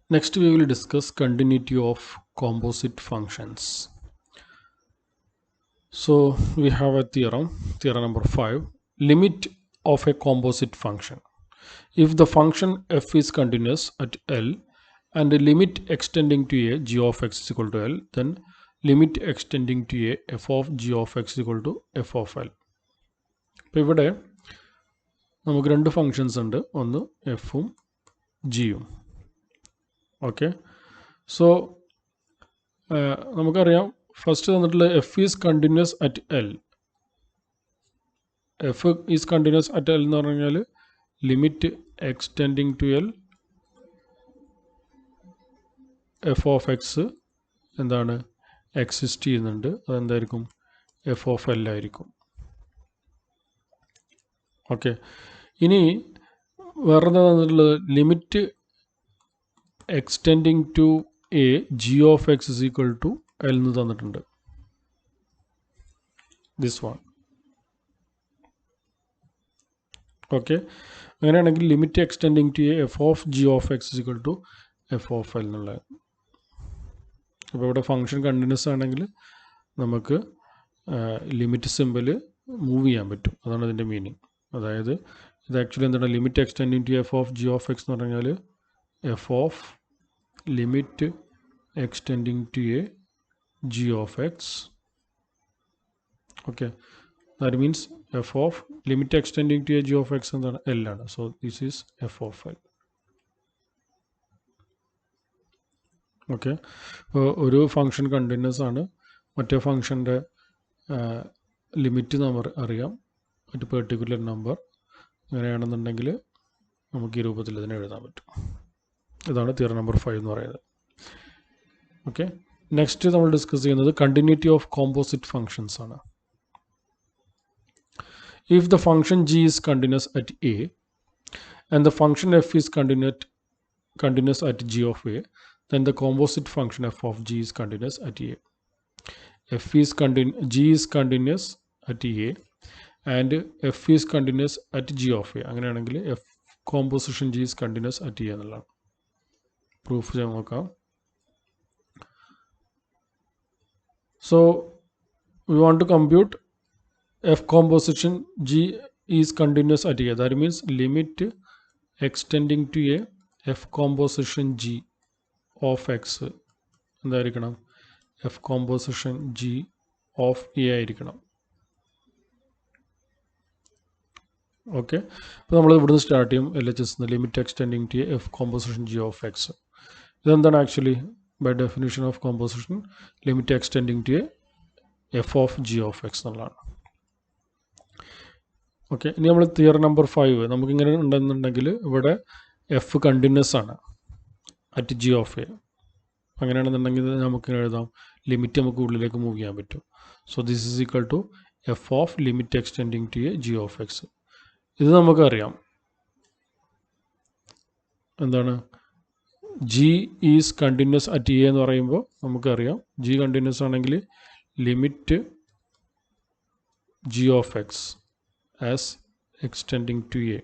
Next, we will discuss continuity of composite functions. So, we have a theorem number 5, limit of a composite function. If the function f is continuous at L and the limit extending to a g of x is equal to L, then limit extending to a f of g of x is equal to f of L. ഇപ്പോൾ ഇവിടെ നമുക്ക് രണ്ട് functions ഉണ്ട്, ഒന്ന് എഫും ജിയും. Okay, so നമുക്കറിയാം first തന്നിട്ടുള്ള F is continuous at L. F is continuous at L എന്ന് പറഞ്ഞു കഴിഞ്ഞാൽ limit extending to L F of X എന്താണ് എക്സിസ്റ്റ് ചെയ്യുന്നുണ്ട്, അതെന്തായിരിക്കും എഫ് ഓഫ് എൽ ആയിരിക്കും. ഓക്കെ, ഇനി വേറെ എന്താ തന്നിട്ടുള്ളത്, limit extending to A G of X is equal to L എന്ന് തന്നിട്ടുണ്ട്. This one. ഓക്കെ, അങ്ങനെയാണെങ്കിൽ limit extending to A F of G of X is equal to F of L എന്നുള്ളത്. അപ്പോൾ ഇവിടെ ഫങ്ഷൻ കണ്ടിന്യൂസ് ആണെങ്കിൽ നമുക്ക് limit simple move ചെയ്യാൻ പറ്റും, അതാണ് അതിൻ്റെ മീനിങ്. അതായത് ഇത് ആക്ച്വലി എന്താണ്, limit extending to F of G of X എന്ന് പറഞ്ഞാൽ F of limit extending to A G of X. Okay, that means F of limit extending to A G of X എന്താണ്, L ആണ്. So this is F of L. Okay, ഒരു function continuous ആണ്, മറ്റേ ഫങ്ഷൻ്റെ limit നമ്മൾ അറിയാം, ഒരു particular number. അങ്ങനെയാണെന്നുണ്ടെങ്കിൽ നമുക്ക് ഈ രൂപത്തിൽ ഇതിനെ എഴുതാൻ പറ്റും. ഇതാണ് തിയറം നമ്പർ 5 എന്ന് പറയുന്നത്. ഓക്കെ, നെക്സ്റ്റ് നമ്മൾ ഡിസ്കസ് ചെയ്യുന്നത് കണ്ടിന്യൂറ്റി ഓഫ് കോമ്പോസിറ്റ് ഫങ്ഷൻസ് ആണ്. If the function G is continuous at A and the function F is continuous at g of a, then the composite function f of g is continuous at a. G is continuous at a and f is continuous at g of a. അങ്ങനെയാണെങ്കിൽ f composition g is continuous at a എന്നുള്ളതാണ്. Proof ചെയ്യാൻ നോക്കാം. So we want to compute f composition g is continuous at a. That means limit extending to a f composition g of x എന്തായിരിക്കണം, F composition G of A ആയിരിക്കണം. Okay, അപ്പോൾ നമ്മൾ ഇവിടുന്ന് start ചെയ്യും. L H S limit extending to F composition G of X. ഇതെന്താണ് actually by definition of composition limit extending to F of G of X എന്നുള്ളതാണ്. Okay, ഇനി നമ്മൾ theorem number 5 നമുക്കിങ്ങനെ ഉണ്ടെന്നുണ്ടെങ്കിൽ ഇവിടെ എഫ് കണ്ടിന്യൂസ് ആണ് അറ്റ് ജി ഓഫ് എ. അങ്ങനെയാണെന്നുണ്ടെങ്കിൽ നമുക്ക് എഴുതാം ലിമിറ്റ് നമുക്ക് ഉള്ളിലേക്ക് മൂവ് ചെയ്യാൻ പറ്റും. So this is equal to F of limit extending to A G of X. ഇത് നമുക്കറിയാം എന്താണ്, G is continuous at A എന്ന് പറയുമ്പോൾ നമുക്കറിയാം ജി കണ്ടിന്യൂസ് ആണെങ്കിൽ limit G of X as x tending to A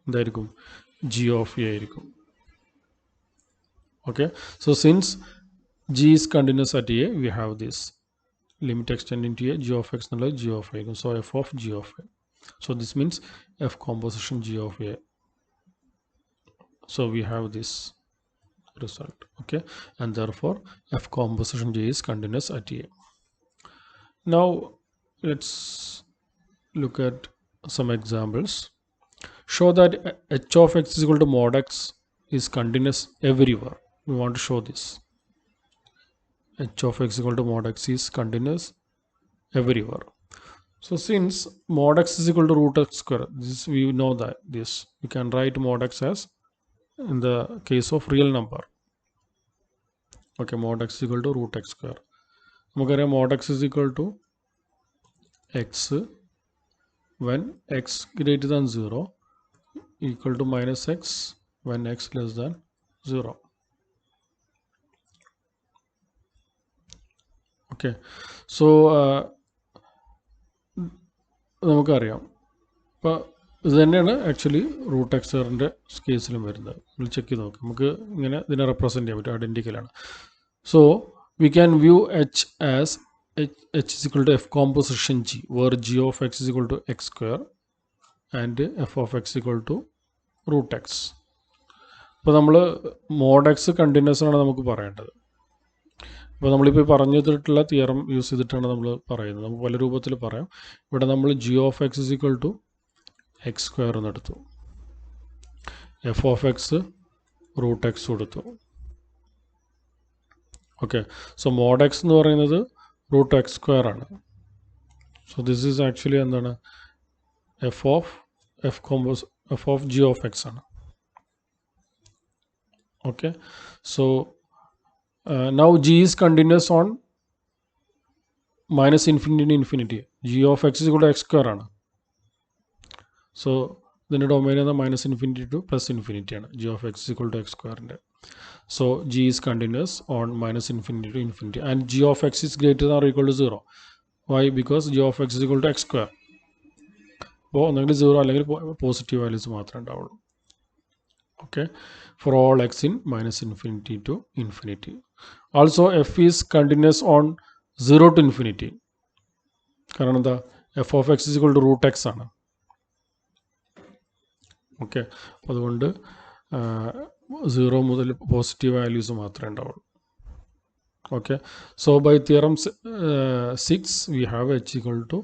എന്തായിരിക്കും, ജി ഓഫ് എ ആയിരിക്കും. Okay, so since g is continuous at a, we have this limit extending to a g of x null g of a. So f of g of a. So this means f composition g of a. So we have this result. Okay, and therefore f composition g is continuous at a. Now let's look at some examples. Show that h of x is equal to mod x is continuous everywhere. We want to show this. H of x equal to mod x is continuous everywhere. So since mod x is equal to root x square, this we know that this we can write mod x as in the case of real number. Okay, mod x is equal to root x square. നമുക്കറിയാം mod x is equal to x when x greater than 0, equal to minus x when x less than 0. Okay, so നമുക്കറിയാം ഇപ്പോൾ ഇത് തന്നെയാണ് actually root എക്സറിൻ്റെ കേസിലും വരുന്നത്. നമ്മൾ check ചെയ്ത് നോക്കാം. നമുക്ക് ഇങ്ങനെ ഇതിനെ റെപ്രസെൻറ്റ് ചെയ്യാൻ പറ്റും, ഐഡൻറ്റിക്കലാണ്. So we can view H as h is equal to f composition g, where g of x is equal to x square and f of x is equal to root x. അപ്പോൾ നമ്മൾ mode X continuous ആണ് നമുക്ക് പറയേണ്ടത്. അപ്പോൾ നമ്മളിപ്പോൾ പറഞ്ഞിട്ടുള്ള theorem use ചെയ്തിട്ടാണ് നമ്മൾ പറയുന്നത്. നമുക്ക് പല രൂപത്തിൽ പറയാം. ഇവിടെ നമ്മൾ G of X is equal to X square എന്നെടുത്തു, F of X root X കൊടുത്തു. ഓക്കെ, സോ മോഡ് എക്സ് എന്ന് പറയുന്നത് റൂട്ട് എക്സ് സ്ക്വയർ ആണ്. സോ ദിസ് ഈസ് ആക്ച്വലി എന്താണ്, F of G of X ആണ്. Okay, so now g is continuous on minus infinity to infinity. g of x is equal to x square ആണ്. So ഇതിൻ്റെ domain എന്നാൽ minus infinity to plus infinity ആണ്. g of x is equal to x സ്ക്വയറിൻ്റെ. So g is continuous on minus infinity to infinity and g of x is greater than or equal to 0. Why? Because g of x is equal to x square. അപ്പോൾ ഒന്നെങ്കിൽ 0 അല്ലെങ്കിൽ positive values മാത്രമേ ഉണ്ടാവുള്ളൂ. Okay, for all x in minus infinity to infinity. Also f is continuous on 0 to infinity. കാരണം എന്താ, f of x is equal to root x ആണ്. Okay, അപ്പോൾ അതുകൊണ്ട് 0 മുതൽ പോസിറ്റീവ് വാല്യൂസ് മാത്രമേ ഉണ്ടാവുള്ളൂ. Okay, so by theorem 6 we have h equal to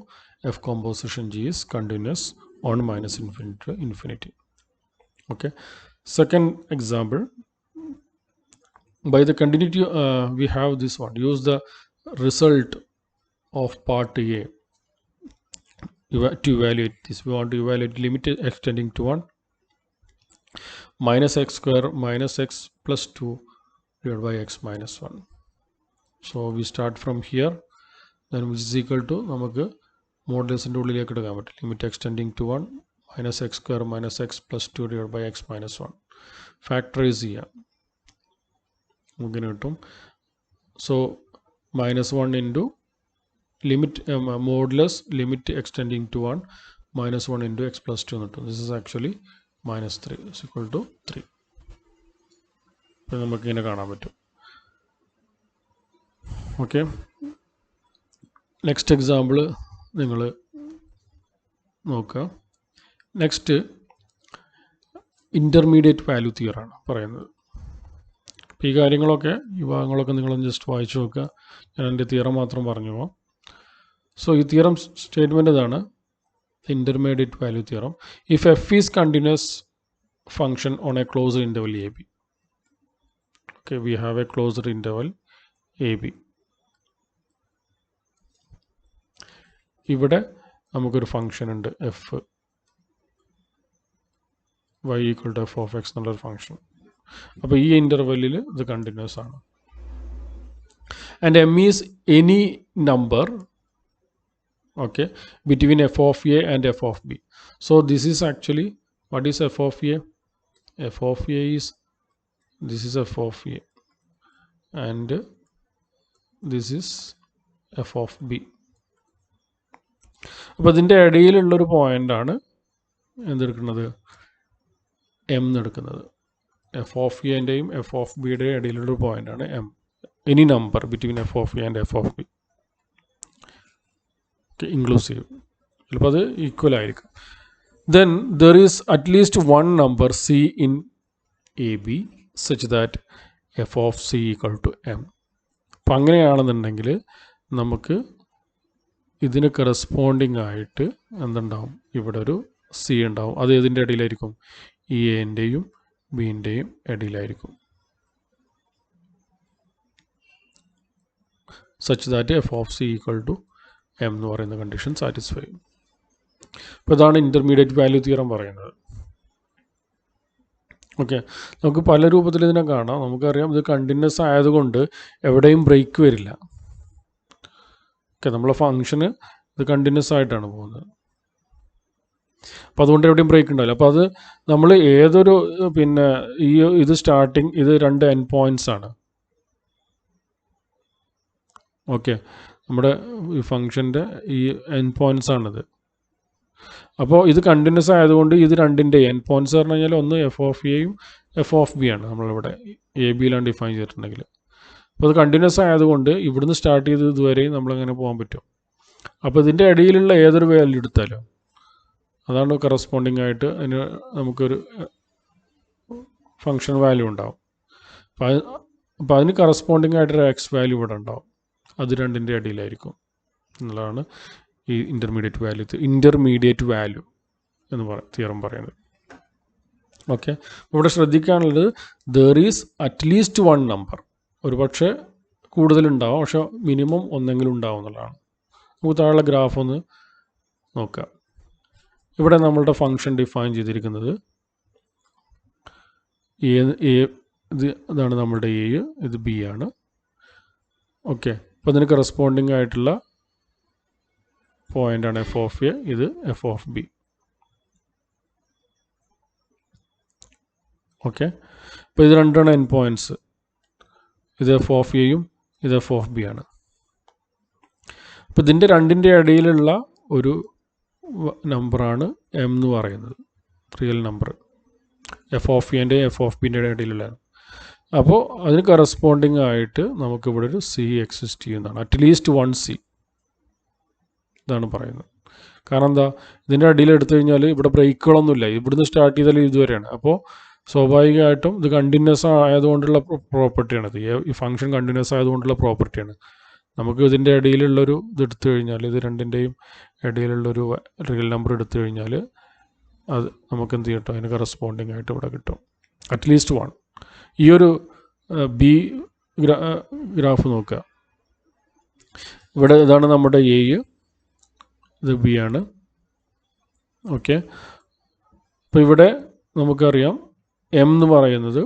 f composition g is continuous on minus infinity to infinity. Okay, second example, by the continuity we have this one. Use the result of part A to evaluate this. We want to evaluate limit extending to 1 minus x square minus x plus 2 divided by x minus 1. So we start from here, then which is equal to നമുക്ക് മോഡുലസിൻ്റെ ഉള്ളിലേക്ക് എടുക്കാൻ പറ്റും. Limit extending to 1 minus x square minus x plus 2 divided by x minus 1. Factorise ചെയ്യാം, ഇങ്ങനെ കിട്ടും. So -1 into limit modulus limit extending to 1 -1 into x plus 2 എന്ന് കിട്ടും. This is actually -3 is equal to 3. ഇത് നമുക്കിങ്ങനെ കാണാൻ പറ്റും. ഓക്കെ, നെക്സ്റ്റ് എക്സാമ്പിൾ നിങ്ങൾ നോക്കുക. നെക്സ്റ്റ് ഇൻ്റർമീഡിയറ്റ് വാല്യൂ തിയറാണ് പറയുന്നത്. അപ്പോൾ ഈ കാര്യങ്ങളൊക്കെ ഈ ഭാഗങ്ങളൊക്കെ നിങ്ങളൊന്ന് ജസ്റ്റ് വായിച്ചു നോക്കുക. ഞാൻ എൻ്റെ തിയറം മാത്രം പറഞ്ഞു പോകാം. സോ ഈ തിയറം സ്റ്റേറ്റ്മെൻ്റ് ഇതാണ്, intermediate value theorem. If F is continuous function on a closed interval A B. Okay, we have A closed interval A B. ഇവിടെ നമുക്കൊരു ഫംഗ്ഷൻ ഉണ്ട് F y equal to f of x എന്നുള്ളൊരു function. അപ്പോൾ ഈ ഇൻ്റർവെല്ലിൽ ഇത് continuous ആണ്. And M is any number, okay, between F of A and F of B. So this is actually what is F of A? F of A is, this is F of A and this is F of B. അപ്പോൾ ഇതിൻ്റെ ഇടയിലുള്ളൊരു പോയിൻ്റാണ് എന്തെടുക്കുന്നത്, M എന്നെടുക്കുന്നത്. F of എൻ്റെയും F of ബിയുടെയും ഇടയിലുള്ളൊരു പോയിൻ്റാണ് M. Any number between F of A and F of B. Okay, inclusive, ചിലപ്പോൾ അത് ഈക്വൽ ആയിരിക്കും. Then there is at least one number C in A B such that F of C equal to M. അപ്പം അങ്ങനെയാണെന്നുണ്ടെങ്കിൽ നമുക്ക് ഇതിന് corresponding ആയിട്ട് എന്തുണ്ടാവും, ഇവിടെ ഒരു സി ഉണ്ടാവും. അത് ഏതിൻ്റെ ഇടയിലായിരിക്കും? ഈ എൻ്റെയും ബിൻ്റെയും ഇടയിലായിരിക്കും. Such that F of C equal to M എന്ന് പറയുന്ന കണ്ടീഷൻ സാറ്റിസ്ഫൈ ചെയ്യും. അപ്പോൾ ഇതാണ് ഇൻ്റർമീഡിയറ്റ് വാല്യൂ തിയറം പറയുന്നത്. ഓക്കെ, നമുക്ക് പല രൂപത്തിൽ ഇതിനെ കാണാം. നമുക്കറിയാം ഇത് കണ്ടിന്യൂസ് ആയതുകൊണ്ട് എവിടെയും ബ്രേക്ക് വരില്ല. ഓക്കെ, നമ്മളെ ഫങ്ഷന് ഇത് കണ്ടിന്യൂസ് ആയിട്ടാണ് പോകുന്നത്. അപ്പോൾ അതുകൊണ്ട് എവിടെയും ബ്രേക്ക് ഉണ്ടാവില്ല. അപ്പോൾ അത് നമ്മൾ ഏതൊരു പിന്നെ ഇത് സ്റ്റാർട്ടിങ്, ഇത് രണ്ട് എൻഡ് പോയിൻറ്റ്സ് ആണ്. ഓക്കെ, നമ്മുടെ ഈ ഫങ്ഷൻ്റെ ഈ എൻഡ് പോയിൻറ്റ്സ് ആണിത്. അപ്പോൾ ഇത് കണ്ടിന്യൂസ് ആയതുകൊണ്ട് ഇത് രണ്ടിൻ്റെ എൻ പോയിൻറ്റ്സ് പറഞ്ഞു കഴിഞ്ഞാൽ ഒന്ന് എഫ് ഓഫ് എയും എഫ് ഓഫ് ബി ആണ് നമ്മളിവിടെ എ ബിയിലാണ് ഡിഫൈൻ ചെയ്തിട്ടുണ്ടെങ്കിൽ. അപ്പോൾ അത് കണ്ടിന്യൂസ് ആയതുകൊണ്ട് ഇവിടുന്ന് സ്റ്റാർട്ട് ചെയ്ത് ഇതുവരെയും നമ്മളങ്ങനെ പോകാൻ പറ്റും. അപ്പോൾ ഇതിൻ്റെ ഇടയിലുള്ള ഏതൊരു വാല്യൂ എടുത്താലും അതാണ് കറസ്പോണ്ടിങ് ആയിട്ട് അതിന് നമുക്കൊരു ഫങ്ഷൻ വാല്യൂ ഉണ്ടാവും. അപ്പോൾ അതിന് കറസ്പോണ്ടിങ് ആയിട്ടൊരു എക്സ് വാല്യൂ ഇവിടെ ഉണ്ടാവും. അത് രണ്ടിൻ്റെ ഇടയിലായിരിക്കും എന്നുള്ളതാണ് ഈ ഇൻ്റർമീഡിയറ്റ് വാല്യൂ എന്ന് തിയറം പറയുന്നത്. ഓക്കെ, ഇവിടെ ശ്രദ്ധിക്കാനുള്ളത് there is at least one number. ഒരു പക്ഷേ കൂടുതലുണ്ടാവും, പക്ഷെ മിനിമം ഒന്നെങ്കിലും ഉണ്ടാവും എന്നുള്ളതാണ്. നമുക്ക് താഴെ ഗ്രാഫ് ഒന്ന് നോക്കാം. ഇവിടെ നമ്മളുടെ ഫങ്ഷൻ ഡിഫൈൻ ചെയ്തിരിക്കുന്നത് ഇതാണ് നമ്മളുടെ എ, ഇത് ബി ആണ്. ഓക്കെ, അപ്പോൾ അതിന് കറസ്പോണ്ടിങ് ആയിട്ടുള്ള പോയിൻ്റാണ് എഫ് ഓഫ് എ, ഇത് എഫ് ഓഫ് ബി. ഓക്കെ, അപ്പോൾ ഇത് രണ്ടാണ് എൻ പോയിൻറ്റ്സ്. ഇത് എഫ് ഓഫ് എയും ഇത് എഫ് ഓഫ് ബി ആണ്. അപ്പോൾ ഇതിൻ്റെ രണ്ടിൻ്റെ ഇടയിലുള്ള ഒരു നമ്പറാണ് എം എന്ന് പറയുന്നത്, റിയൽ നമ്പർ. എഫ് ഓഫ് എൻ്റെ എഫ് ഓഫ് ബിൻ്റെ ഇടയിലുള്ളതാണ്. അപ്പോൾ അതിന് കറസ്പോണ്ടിങ് ആയിട്ട് നമുക്കിവിടെ ഒരു സി എക്സിസ്റ്റ് ചെയ്യുന്നതാണ്, അറ്റ്ലീസ്റ്റ് വൺ സി. ഇതാണ് പറയുന്നത്. കാരണം എന്താ, ഇതിൻ്റെ അടിയിൽ എടുത്തു കഴിഞ്ഞാൽ ഇവിടെ ബ്രേക്കുകളൊന്നുമില്ല, ഇവിടുന്ന് സ്റ്റാർട്ട് ചെയ്താൽ ഇതുവരെയാണ്. അപ്പോൾ സ്വാഭാവികമായിട്ടും ഇത് കണ്ടിന്യൂസ് ആയതുകൊണ്ടുള്ള പ്രോപ്പർട്ടിയാണിത്. ഈ ഫംഗ്ഷൻ കണ്ടിന്യൂസ് ആയതുകൊണ്ടുള്ള പ്രോപ്പർട്ടിയാണ്. നമുക്ക് ഇതിൻ്റെ ഇടയിലുള്ളൊരു ഇത് എടുത്തു കഴിഞ്ഞാൽ, ഇത് രണ്ടിൻ്റെയും ഇടയിലുള്ളൊരു റിയൽ നമ്പർ എടുത്തു കഴിഞ്ഞാൽ അത് നമുക്ക് എന്ത് ചെയ്യട്ടോ, അതിന് കറസ്പോണ്ടിങ് ആയിട്ട് ഇവിടെ കിട്ടും അറ്റ്ലീസ്റ്റ് വൺ. ഈ ഒരു ബി ഗ്രാഫ് നോക്കുക. ഇവിടെ ഇതാണ് നമ്മുടെ എ, ഇത് ബി ആണ്. ഓക്കെ, അപ്പോൾ ഇവിടെ നമുക്കറിയാം എം എന്ന് പറയുന്നത്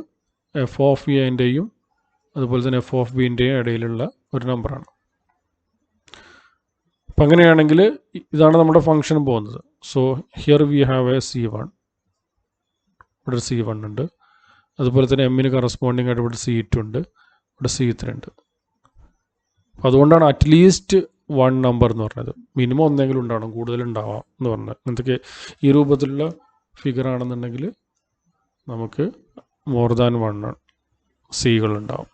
എഫ് ഓഫ് എൻ്റെയും അതുപോലെ തന്നെ എഫ് ഓഫ് ബിൻ്റെയും ഇടയിലുള്ള ഒരു നമ്പറാണ്. അപ്പം അങ്ങനെയാണെങ്കിൽ ഇതാണ് നമ്മുടെ ഫംഗ്ഷൻ പോകുന്നത്. So here we have A C1, ഇവിടെ C1 ഉണ്ട്. അതുപോലെ തന്നെ എമ്മിന് കറസ്പോണ്ടിങ് ആയിട്ട് ഇവിടെ C2 ഉണ്ട്, ഇവിടെ C3 ഉണ്ട്. അതുകൊണ്ടാണ് അറ്റ്ലീസ്റ്റ് വൺ നമ്പർ എന്ന് പറഞ്ഞത്. മിനിമം ഒന്നെങ്കിലും ഉണ്ടാവണം, കൂടുതലുണ്ടാവാം എന്ന് പറഞ്ഞത്. അങ്ങനത്തെ ഈ രൂപത്തിലുള്ള ഫിഗർ ആണെന്നുണ്ടെങ്കിൽ നമുക്ക് മോർ ദാൻ വൺ സികളുണ്ടാവും.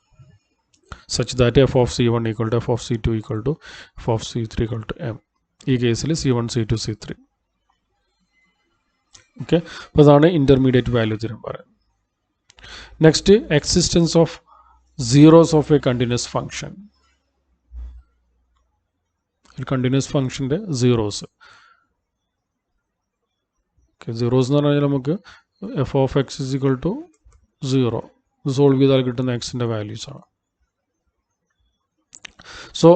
Such that F of C1 equal to F of C2 equal to F of C3 equal to M. ഈ കേസിൽ C1 C2 C3. ഓക്കെ, അപ്പോൾ അതാണ് ഇൻ്റർമീഡിയറ്റ് വാല്യൂ തിരം പറയുന്നത്. Next, existence of zeros of a continuous function. ഒരു continuous ഫംഗ്ഷൻ്റെ zeros. Okay, zeros എന്ന് പറഞ്ഞാൽ നമുക്ക് F of X is equal to 0 ഇത് സോൾവ് ചെയ്താൽ കിട്ടുന്ന എക്സിൻ്റെ വാല്യൂസ് ആണ്. So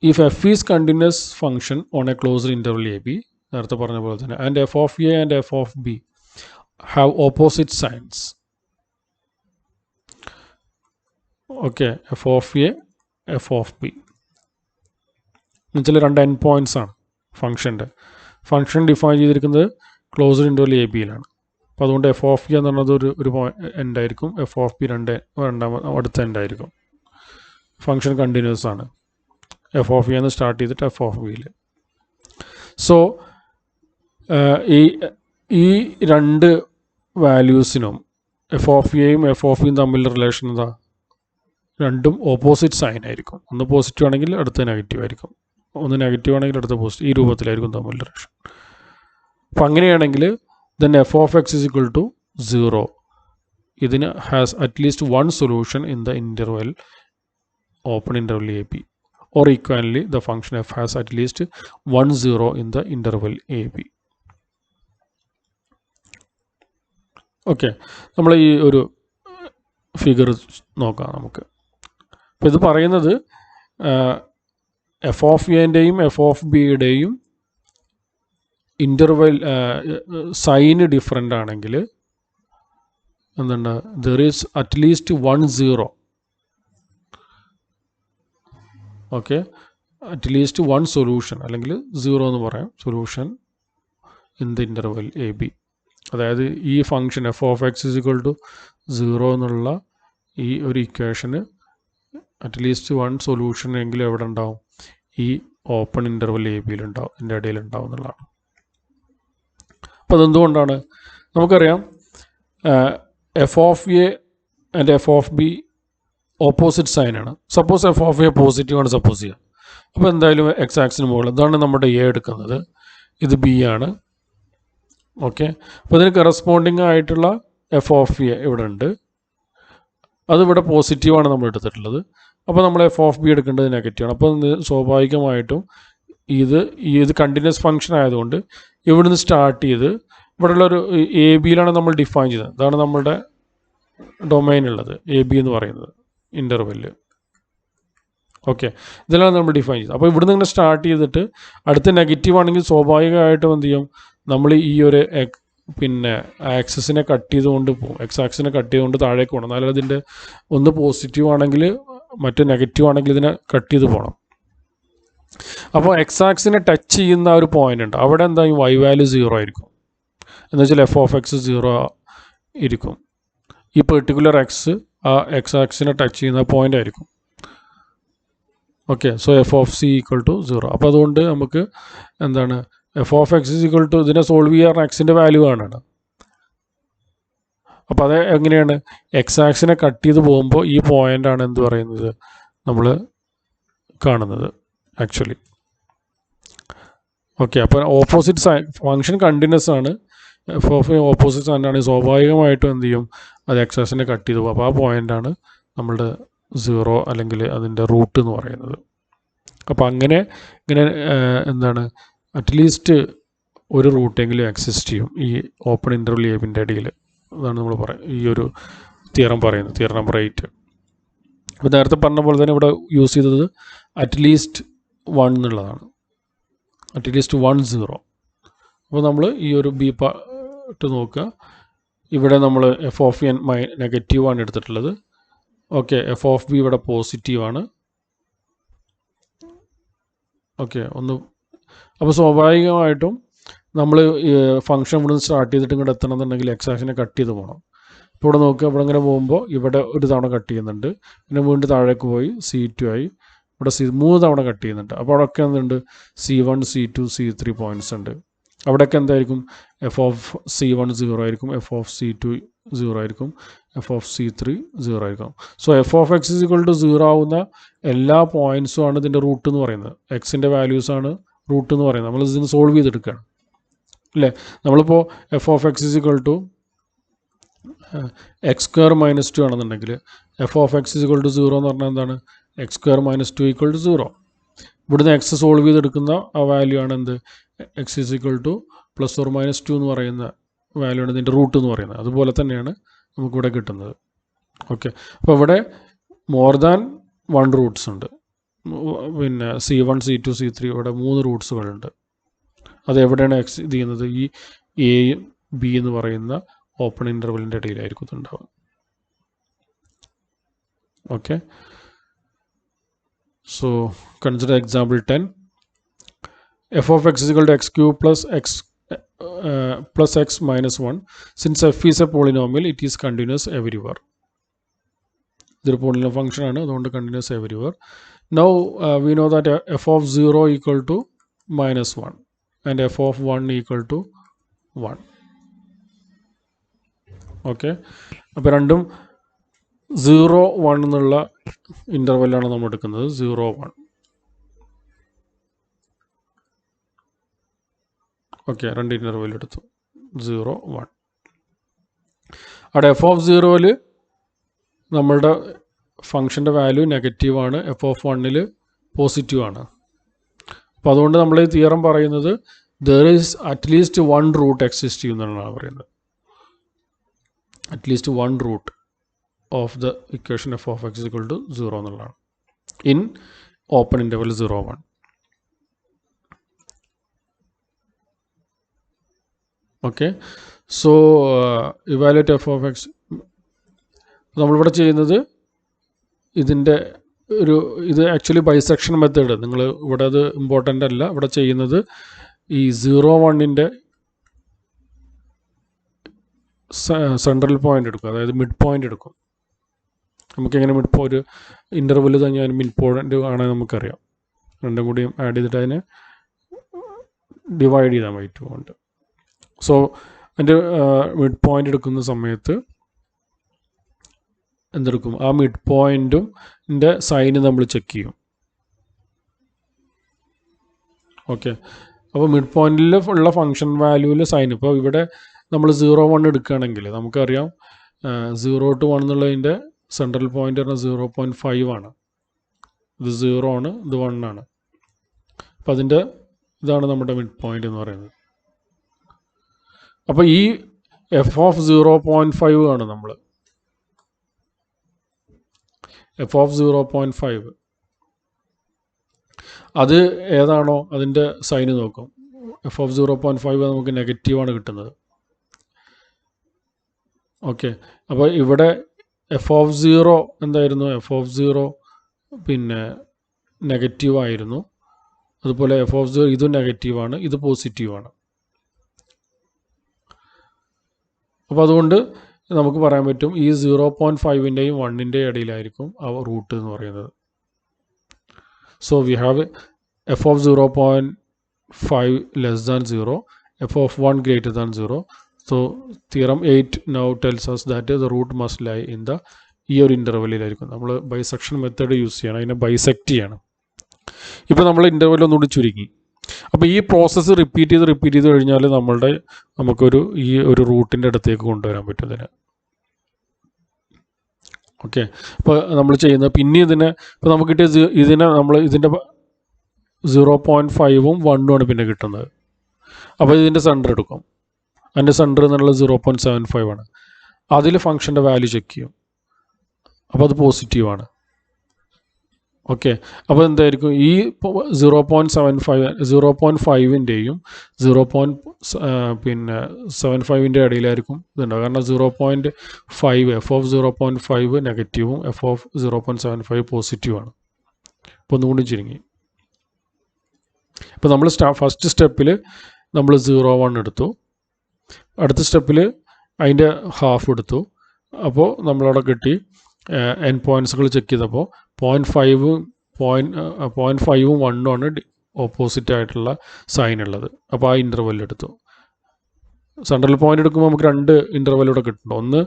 if F is continuous function on a closed interval A B, നേരത്തെ പറഞ്ഞ പോലെ തന്നെ, and F of A and F of B have opposite signs. Okay, F of A F of B എന്നുവെച്ചാൽ രണ്ട് N points ആണ് ഫംഗ്ഷൻ്റെ. Function define ചെയ്തിരിക്കുന്നത് closed interval A ബിയിലാണ്. അപ്പോൾ അതുകൊണ്ട് എഫ് ഓഫ് എ എന്ന് പറഞ്ഞത് ഒരു എൻഡായിരിക്കും, എഫ് ഓഫ് ബി അടുത്ത എൻഡായിരിക്കും. ഫംഗ്ഷൻ കണ്ടിന്യൂസ് ആണ്, എഫ് ഓഫ് എ എന്ന് സ്റ്റാർട്ട് ചെയ്തിട്ട് എഫ് ഓഫ് ബിയിൽ. സോ ഈ രണ്ട് വാല്യൂസിനും എഫ് ഓഫ് എയും എഫ് ഓഫ് ബിയും തമ്മിലുള്ള റിലേഷൻ എന്താ, രണ്ടും ഓപ്പോസിറ്റ് സൈൻ ആയിരിക്കും. ഒന്ന് പോസിറ്റീവ് ആണെങ്കിൽ അടുത്ത നെഗറ്റീവ് ആയിരിക്കും, ഒന്ന് നെഗറ്റീവ് ആണെങ്കിൽ അടുത്ത പോസിറ്റീവ്. ഈ രൂപത്തിലായിരിക്കും തമ്മിലുള്ള റിലേഷൻ. അപ്പം അങ്ങനെയാണെങ്കിൽ then f of x is equal to 0. ഇതിന് has at least one solution in the interval open interval AB, or equally the function f has at least one 0 in the interval AB. Okay, നമ്മൾ ഈ ഒരു figure നോക്കാം നമുക്ക്. അപ്പോൾ ഇത് പറയുന്നത് F of എൻ്റെയും എഫ് ഓഫ് ബിയുടെയും ഇൻ്റർവെൽ സൈന് ഡിഫറൻ്റ് ആണെങ്കിൽ എന്താണ്, there is at least 1 0. Okay, at least one solution അല്ലെങ്കിൽ 0 എന്ന് പറയാം, solution in the interval A B. അതായത് ഈ function F of X is equal to 0 എന്നുള്ള ഈ ഒരു ഇക്വേഷന് അറ്റ്ലീസ്റ്റ് വൺ സൊല്യൂഷൻ എങ്കിലും എവിടെ ഉണ്ടാവും, ഈ ഓപ്പൺ ഇൻ്റർവെൽ എ ബിയിലുണ്ടാവും, ഇതിൻ്റെ ഇടയിലുണ്ടാവും എന്നുള്ളതാണ്. അപ്പോൾ അതെന്തുകൊണ്ടാണ്? നമുക്കറിയാം F of A and F of B opposite സൈനാണ്. സപ്പോസ് എഫ് ഓഫ് എ പോസിറ്റീവാണ് സപ്പോസ് ചെയ്യുക. അപ്പോൾ എന്തായാലും എക്സ് ആക്സിന് മുകളിൽ ഇതാണ് നമ്മുടെ എ എടുക്കുന്നത്, ഇത് ബി ആണ്. ഓക്കെ, അപ്പോൾ ഇതിന് കറസ്പോണ്ടിങ് ആയിട്ടുള്ള എഫ് ഓഫ് എ ഇവിടെ ഉണ്ട്, അതിവിടെ പോസിറ്റീവാണ് നമ്മൾ എടുത്തിട്ടുള്ളത്. അപ്പോൾ നമ്മൾ എഫ് ഓഫ് ബി എടുക്കേണ്ടത് നെഗറ്റീവാണ്. അപ്പോൾ സ്വാഭാവികമായിട്ടും ഇത് കണ്ടിന്യൂസ് ഫംഗ്ഷൻ ആയതുകൊണ്ട് ഇവിടുന്ന് സ്റ്റാർട്ട് ചെയ്ത് ഇവിടെയുള്ളൊരു എ ബിയിലാണ് നമ്മൾ ഡിഫൈൻ ചെയ്തത്. അതാണ് നമ്മുടെ ഡൊമൈൻ ഉള്ളത്, എ ബി എന്ന് പറയുന്നത് ഇൻ്റർവെല്ല്. ഓക്കെ, ഇതിലാണ് നമ്മൾ ഡിഫൈൻ ചെയ്തത്. അപ്പോൾ ഇവിടുന്ന് ഇങ്ങനെ സ്റ്റാർട്ട് ചെയ്തിട്ട് അടുത്ത നെഗറ്റീവ് ആണെങ്കിൽ സ്വാഭാവികമായിട്ടും എന്ത് ചെയ്യും, നമ്മൾ ഈ ഒരു പിന്നെ ആക്സിസിനെ കട്ട് ചെയ്തുകൊണ്ട് പോകും, എക്സ് ആക്സിനെ കട്ട് ചെയ്തുകൊണ്ട് താഴേക്ക് പോകണം. എന്നാലും അതിൻ്റെ ഒന്ന് പോസിറ്റീവ് ആണെങ്കിൽ മറ്റ് നെഗറ്റീവ് ആണെങ്കിൽ ഇതിനെ കട്ട് ചെയ്ത് പോകണം. അപ്പോൾ എക്സ് ആക്സിനെ ടച്ച് ചെയ്യുന്ന ഒരു പോയിന്റ് ഉണ്ട്, അവിടെ എന്തായാലും വൈ വാല്യൂ 0 ആയിരിക്കും. എന്ന് വെച്ചാൽ എഫ് ഓഫ് എക്സ് 0 ഇരിക്കും. ഈ പെർട്ടിക്കുലർ എക്സ് ആ എക്സ് ആക്സിനെ ടച്ച് ചെയ്യുന്ന പോയിന്റ് ആയിരിക്കും. Okay, so F of C equal to 0. അപ്പോൾ അതുകൊണ്ട് നമുക്ക് എന്താണ് F of X is equal to, ഇതിനെ സോൾവ് ചെയ്യാൻ എക്സിൻ്റെ വാല്യൂ ആണ്. അപ്പോൾ അത് എങ്ങനെയാണ്, എക്സ് ആക്സിനെ കട്ട് ചെയ്ത് പോകുമ്പോൾ ഈ പോയിൻ്റാണ് എന്ത് പറയുന്നത് നമ്മൾ കാണുന്നത് ആക്ച്വലി. ഓക്കെ, അപ്പോൾ ഓപ്പോസിറ്റ് സൈൻ ഫംഗ്ഷൻ കണ്ടിന്യൂസ് ആണ്, എഫ് ഓഫ് ഓപ്പോസിറ്റ് സൈനാണ്, സ്വാഭാവികമായിട്ടും എന്ത് ചെയ്യും, അത് എക്സ് ആക്സിനെ കട്ട് ചെയ്ത് പോകും. അപ്പോൾ ആ പോയിൻ്റാണ് നമ്മളുടെ 0 അല്ലെങ്കിൽ അതിൻ്റെ റൂട്ട് എന്ന് പറയുന്നത്. അപ്പോൾ ഇങ്ങനെ എന്താണ് അറ്റ്ലീസ്റ്റ് ഒരു റൂട്ടെങ്കിലും എക്സിസ്റ്റ് ചെയ്യും ഈ ഓപ്പൺ ഇൻ്റർവൽ എ ബിൻ്റെ ഇടയിൽ. അതാണ് നമ്മൾ ഈ ഒരു തിയറം പറയുന്നത്, തിയറം നമ്പർ 8. അപ്പോൾ നേരത്തെ പറഞ്ഞ പോലെ തന്നെ ഇവിടെ യൂസ് ചെയ്തത് അറ്റ്ലീസ്റ്റ് 1 എന്നുള്ളതാണ്, അറ്റ്ലീസ്റ്റ് 1 0. അപ്പോൾ നമ്മൾ ഈ ഒരു ബി പാർട്ട് നോക്കുക, ഇവിടെ നമ്മൾ എഫ് ഓഫ് എൻ നെഗറ്റീവാണ് എടുത്തിട്ടുള്ളത്. ഓക്കെ, എഫ് ഓഫ് ബി ഇവിടെ പോസിറ്റീവാണ്. ഓക്കെ, അപ്പോൾ സ്വാഭാവികമായിട്ടും നമ്മൾ ഫംഗ്ഷൻ ഇവിടെ നിന്ന് സ്റ്റാർട്ട് ചെയ്തിട്ട് ഇങ്ങോട്ട് എത്തണമെന്നുണ്ടെങ്കിൽ എക്സ് ആക്സിനെ കട്ട് ചെയ്ത് പോകണം. ഇപ്പോൾ ഇവിടെ നോക്കുക, ഇവിടെ ഇങ്ങനെ പോകുമ്പോൾ ഇവിടെ ഒരു തവണ കട്ട് ചെയ്യുന്നുണ്ട്, പിന്നെ വീണ്ടും താഴേക്ക് പോയി C2 ആയി, ഇവിടെ 3 തവണ കട്ട് ചെയ്യുന്നുണ്ട്. അപ്പോൾ അവിടെയൊക്കെ എന്തുണ്ട്, C1 C2 C3 പോയിൻറ്റ്സ് ഉണ്ട്. അവിടെയൊക്കെ എന്തായിരിക്കും, എഫ് ഓഫ് C1 0 ആയിരിക്കും, എഫ് ഓഫ് C2 0 ആയിരിക്കും, എഫ് ഓഫ് C3 0 ആയിരിക്കും. So F of X is equal to 0 ആവുന്ന എല്ലാ പോയിൻറ്റ്സും ആണ് ഇതിൻ്റെ റൂട്ട് എന്ന് പറയുന്നത്, എക്സിൻ്റെ വാല്യൂസാണ് റൂട്ട് എന്ന് പറയുന്നത്. നമ്മൾ ഇതിന് സോൾവ് ചെയ്തെടുക്കുകയാണ് അല്ലേ. നമ്മളിപ്പോൾ F of X is equal to X square minus 2 ആണെന്നുണ്ടെങ്കിൽ F of X is equal to 0 എന്ന് പറഞ്ഞാൽ എന്താണ്, X square minus 2 equal to 0. ഇവിടുന്ന് എക്സ് സോൾവ് ചെയ്തെടുക്കുന്ന ആ വാല്യൂ ആണ് എന്ത്, X is equal to plus or minus 2 എന്ന് പറയുന്ന വാല്യൂ ആണ് ഇതിൻ്റെ റൂട്ട് എന്ന് പറയുന്നത്. അതുപോലെ തന്നെയാണ് നമുക്കിവിടെ കിട്ടുന്നത്. ഓക്കെ, അപ്പോൾ ഇവിടെ മോർ ദാൻ 1 റൂട്ട്സ് ഉണ്ട്, പിന്നെ C1 C2 C3 ഇവിടെ 3 റൂട്ട്സുകളുണ്ട്. അത് എവിടെയാണ് എക്സ് ഇത് ചെയ്യുന്നത്, ഈ എ ബി എന്ന് പറയുന്ന ഓപ്പൺ ഇൻ്റർവെല്ലിൻ്റെ ഇടയിലായിരിക്കും ഇതുണ്ടാവുക. Okay, so consider example 10. F of X is equal to X cube plus X minus 1. Since F is a polynomial it is continuous everywhere. ഇതൊരു പോളിനോമിയൽ ഫംഗ്ഷൻ ആണ്, അതുകൊണ്ട് continuous everywhere. Now we know that F of 0 equal to minus 1 and f of 1 equal to 1. Okay, അപ്പോൾ രണ്ടും 0 1 എന്നുള്ള ഇൻ്റർവെല്ലാണ് നമ്മൾ എടുക്കുന്നത്, 0 1. Okay, രണ്ട് interval എടുത്തു, 0 1. അവിടെ എഫ് ഓഫ് 0ൽ നമ്മളുടെ ഫംഗ്ഷൻ്റെ വാല്യൂ നെഗറ്റീവാണ്, എഫ് ഓഫ് 1ൽ പോസിറ്റീവാണ്. അപ്പോൾ അതുകൊണ്ട് നമ്മൾ ഈ തിയറം പറയുന്നത് there is at least 1 root exist ചെയ്യുന്നതാണ് പറയുന്നത്. At least 1 root of the equation F of X equal to 0 എന്നുള്ളതാണ് in open interval 0 1. Okay, so evaluate F of X. നമ്മളിവിടെ ചെയ്യുന്നത് ഇതിൻ്റെ ഇത് ആക്ച്വലി ബൈസെക്ഷൻ മെത്തേഡ്, നിങ്ങൾ ഇവിടെ അത് ഇമ്പോർട്ടൻ്റ് അല്ല. ഇവിടെ ചെയ്യുന്നത് ഈ 0 1ൻ്റെ സെൻട്രൽ പോയിൻ്റ് എടുക്കും, അതായത് മിഡ് പോയിൻ്റ് എടുക്കും. നമുക്കെങ്ങനെ ഒരു ഇൻ്റർവെൽ തന്നെ മിഡ് പോയിൻ്റ് ആണെന്ന് നമുക്കറിയാം. രണ്ടും കൂടിയും ആഡ് ചെയ്തിട്ട് അതിനെ ഡിവൈഡ് ചെയ്താൽ മതി 2 കൊണ്ട്. സോ അതിൻ്റെ മിഡ് പോയിൻ്റ് എടുക്കുന്ന സമയത്ത് എന്തെടുക്കും, ആ മിഡ് പോയിൻറ്റിൻ്റെ സൈന് നമ്മൾ ചെക്ക് ചെയ്യും. ഓക്കെ, അപ്പോൾ മിഡ് പോയിൻറ്റിൽ ഉള്ള ഫംഗ്ഷൻ വാല്യൂവിൽ സൈൻ, ഇപ്പോൾ ഇവിടെ നമ്മൾ 0, 1 എടുക്കുകയാണെങ്കിൽ നമുക്കറിയാം 0 to 1 എന്നുള്ളതിൻ്റെ സെൻട്രൽ പോയിൻ്റ് പറഞ്ഞാൽ 0.5 ആണ്. ഇത് 0 ആണ്, ഇത് 1 ആണ്. അപ്പോൾ അതിൻ്റെ ഇതാണ് നമ്മുടെ മിഡ് പോയിൻ്റ് എന്ന് പറയുന്നത്. അപ്പോൾ ഈ എഫ് ഓഫ് 0.5 ആണ് നമ്മൾ, എഫ് ഓഫ് 0.5 അത് ഏതാണോ അതിൻ്റെ സൈന് നോക്കും. എഫ് ഓഫ് 0.5 നമുക്ക് നെഗറ്റീവാണ് കിട്ടുന്നത്. ഓക്കെ, അപ്പോൾ ഇവിടെ എഫ് ഓഫ് 0 എന്തായിരുന്നു, എഫ് ഓഫ് 0 പിന്നെ നെഗറ്റീവ് ആയിരുന്നു. അതുപോലെ എഫ് ഓഫ് 0 ഇതും നെഗറ്റീവാണ്, ഇത് പോസിറ്റീവാണ്. അപ്പോൾ അതുകൊണ്ട് നമുക്ക് പറയാൻ പറ്റും ഈ 0.5ൻ്റെയും 1ൻ്റെയും ഇടയിലായിരിക്കും ആ റൂട്ട് എന്ന് പറയുന്നത്. So we have F of 0.5 less than 0, F of 1 greater than 0. So theorem 8 now tells us that the root must lie in the ഈ ഒരു ഇൻ്റർവെല്ലിലായിരിക്കും. നമ്മൾ ബൈസെക്ഷൻ മെത്തേഡ് യൂസ് ചെയ്യണം, അതിനെ ബൈസെക്റ്റ് ചെയ്യണം. ഇപ്പോൾ നമ്മൾ ഇൻ്റർവെൽ ഒന്നുകൂടി ചുരുങ്ങി. അപ്പോൾ ഈ പ്രോസസ്സ് റിപ്പീറ്റ് ചെയ്ത് കഴിഞ്ഞാൽ നമുക്കൊരു ഈ ഒരു റൂട്ടിൻ്റെ അടുത്തേക്ക് കൊണ്ടുവരാൻ പറ്റും ഇതിനെ. ഓക്കെ, അപ്പോൾ നമ്മൾ ചെയ്യുന്നത് പിന്നെ ഇപ്പോൾ നമുക്ക് കിട്ടിയ ഇതിൻ്റെ 0.5ഉം 1ഉം ആണ് പിന്നെ കിട്ടുന്നത്. അപ്പോൾ ഇതിൻ്റെ സെൻറ്റർ എടുക്കും, അതിൻ്റെ സെൻറ്റർ എന്നുള്ളത് 0.75 ആണ്. അതിൽ ഫംഗ്ഷൻ്റെ വാല്യൂ ചെക്ക് ചെയ്യും, അപ്പോൾ അത് പോസിറ്റീവാണ്. ഓക്കെ, അപ്പോൾ എന്തായിരിക്കും ഈ 0.5ൻ്റെയും 0.75ൻ്റെ ഇടയിലായിരിക്കും ഇതുണ്ടാവുക. കാരണം 0.5 എഫ് ഓഫ് 0.5 നെഗറ്റീവും എഫ് ഓഫ് 0.75 പോസിറ്റീവാണ്. അപ്പോൾ ഒന്നുകൊണ്ടും ചുരുങ്ങി. ഇപ്പോൾ നമ്മൾ ഫസ്റ്റ് സ്റ്റെപ്പിൽ നമ്മൾ 0.1 എടുത്തു, അടുത്ത സ്റ്റെപ്പിൽ അതിൻ്റെ ഹാഫ് എടുത്തു. അപ്പോൾ നമ്മളവിടെ കിട്ടി എൻ പോയിൻറ്റ്സുകൾ ചെക്ക് ചെയ്തപ്പോൾ 0.5ഉം 1ഉം ആണ് ഓപ്പോസിറ്റ് ആയിട്ടുള്ള സൈൻ ഉള്ളത്. അപ്പോൾ ആ ഇൻ്റർവെൽ എടുത്തു. സെൻട്രൽ പോയിൻ്റ് എടുക്കുമ്പോൾ നമുക്ക് 2 ഇൻ്റർവെല്ലൂടെ കിട്ടുന്നുണ്ട്. ഒന്ന്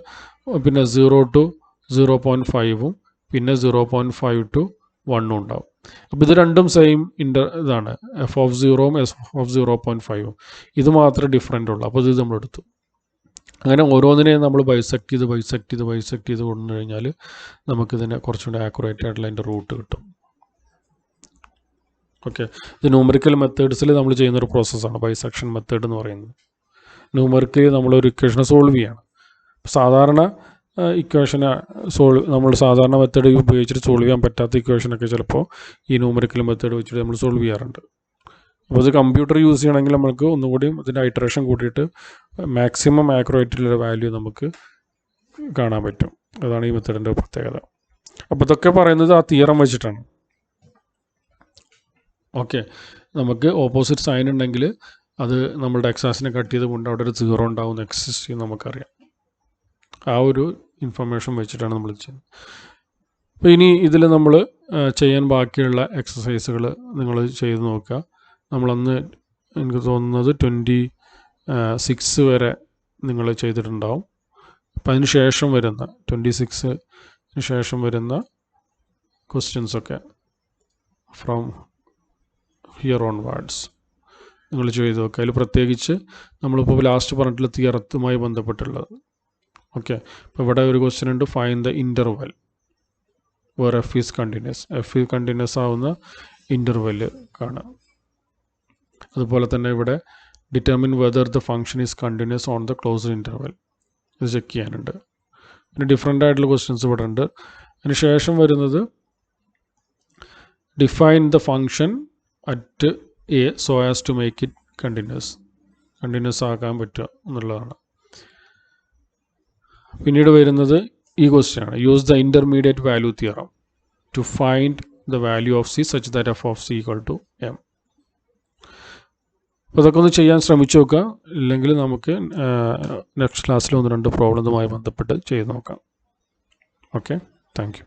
പിന്നെ 0 to 0.5ഉം പിന്നെ 0.5 to 1ഉം ഉണ്ടാവും. അപ്പോൾ ഇത് രണ്ടും സെയിം ഇതാണ്, എഫ് ഓഫ് 0ഉം എഫ് ഓഫ് 0.5ഉം. ഇത് മാത്രമേ ഡിഫറൻ്റ് ഉള്ളൂ. അപ്പോൾ ഇത് നമ്മൾ എടുത്തു. അങ്ങനെ ഓരോന്നിനെയും നമ്മൾ ബൈസെക്റ്റ് ചെയ്ത് കൊണ്ടു കഴിഞ്ഞാൽ നമുക്കിതിനെ കുറച്ചുകൂടി ആക്യുറേറ്റ് ആയിട്ടുള്ള അതിൻ്റെ റൂട്ട് കിട്ടും. ഓക്കെ, ഇത് ന്യൂമറിക്കൽ മെത്തേഡ്സിൽ നമ്മൾ ചെയ്യുന്നൊരു പ്രോസസ്സാണ് ബൈസെക്ഷൻ മെത്തേഡ് എന്ന് പറയുന്നത്. ന്യൂമറിക്കലി നമ്മളൊരു ഇക്വേഷനെ സോൾവ് ചെയ്യണം. സാധാരണ ഇക്വേഷനെ നമ്മൾ സാധാരണ മെത്തേഡ് ഉപയോഗിച്ചിട്ട് സോൾവ് ചെയ്യാൻ പറ്റാത്ത ഇക്വേഷനൊക്കെ ചിലപ്പോൾ ഈ ന്യൂമറിക്കൽ മെത്തേഡ് വെച്ചിട്ട് നമ്മൾ സോൾവ് ചെയ്യാറുണ്ട്. അപ്പോൾ ഇത് കമ്പ്യൂട്ടർ യൂസ് ചെയ്യണമെങ്കിൽ നമുക്ക് ഒന്നുകൂടി ഇതിൻ്റെ ഐറ്ററേഷൻ കൂട്ടിയിട്ട് മാക്സിമം ആക്യുറേറ്റുള്ള വാല്യൂ നമുക്ക് കാണാൻ പറ്റും. അതാണ് ഈ മെത്തേഡിൻ്റെ പ്രത്യേകത. അപ്പോൾ ഇതൊക്കെ പറയുന്നത് ആ തിയറം വെച്ചിട്ടാണ്. ഓക്കെ, നമുക്ക് ഓപ്പോസിറ്റ് സൈൻ ഉണ്ടെങ്കിൽ അത് നമ്മളുടെ എക്സാസിനെ കട്ട് ചെയ്ത് കൊണ്ട് അവിടെ ഒരു 0 ഉണ്ടാവുന്ന എക്സിസ്റ്റ് ചെയ്യും നമുക്കറിയാം. ആ ഒരു ഇൻഫർമേഷൻ വെച്ചിട്ടാണ് നമ്മൾ ചെയ്യുന്നത്. അപ്പോൾ ഇനി ഇതിൽ നമ്മൾ ചെയ്യാൻ ബാക്കിയുള്ള എക്സസൈസുകൾ നിങ്ങൾ ചെയ്ത് നോക്കുക. നമ്മളന്ന് എനിക്ക് തോന്നുന്നത് 26 വരെ നിങ്ങൾ ചെയ്തിട്ടുണ്ടാവും. അപ്പം അതിന് ശേഷം വരുന്ന 26 ശേഷം വരുന്ന ക്വസ്റ്റ്യൻസൊക്കെ ഫ്രം ഹിയർ ഓൺവേർഡ്സ് നിങ്ങൾ ചെയ്ത് നോക്കുക. അതിൽ പ്രത്യേകിച്ച് നമ്മളിപ്പോൾ ലാസ്റ്റ് പറഞ്ഞിട്ടുള്ള തിയറത്തുമായി ബന്ധപ്പെട്ടുള്ളത്. ഓക്കെ, ഇപ്പോൾ ഇവിടെ ഒരു ക്വസ്റ്റ്യൻ ഉണ്ട്, find the interval where F is continuous. F continuous ആവുന്ന ഇൻ്റർവെല് കാണാം. അതുപോലെ തന്നെ ഇവിടെ determine whether the function is continuous on the closed interval, ഇത് ചെക്ക് ചെയ്യാനുണ്ട്. പിന്നെ ഡിഫറെൻ്റ് ആയിട്ടുള്ള ക്വസ്റ്റ്യൻസ് ഇവിടെ ഉണ്ട്. അതിന് ശേഷം വരുന്നത് define the function at A so as to make it continuous ആക്കാൻ പറ്റുക എന്നുള്ളതാണ്. പിന്നീട് വരുന്നത് ഈ ക്വസ്റ്റ്യൻ ആണ്, use the intermediate value theorem to find the value of C such that F of C equal to M. അപ്പോൾ ഇതൊക്കെ ഒന്ന് ചെയ്യാൻ ശ്രമിച്ചു നോക്കുക. ഇല്ലെങ്കിൽ നമുക്ക് നെക്സ്റ്റ് ക്ലാസ്സിൽ 1-2 പ്രോബ്ലങ്ങളുമായി ബന്ധപ്പെട്ട് ചെയ്ത് നോക്കാം. Okay, thank you.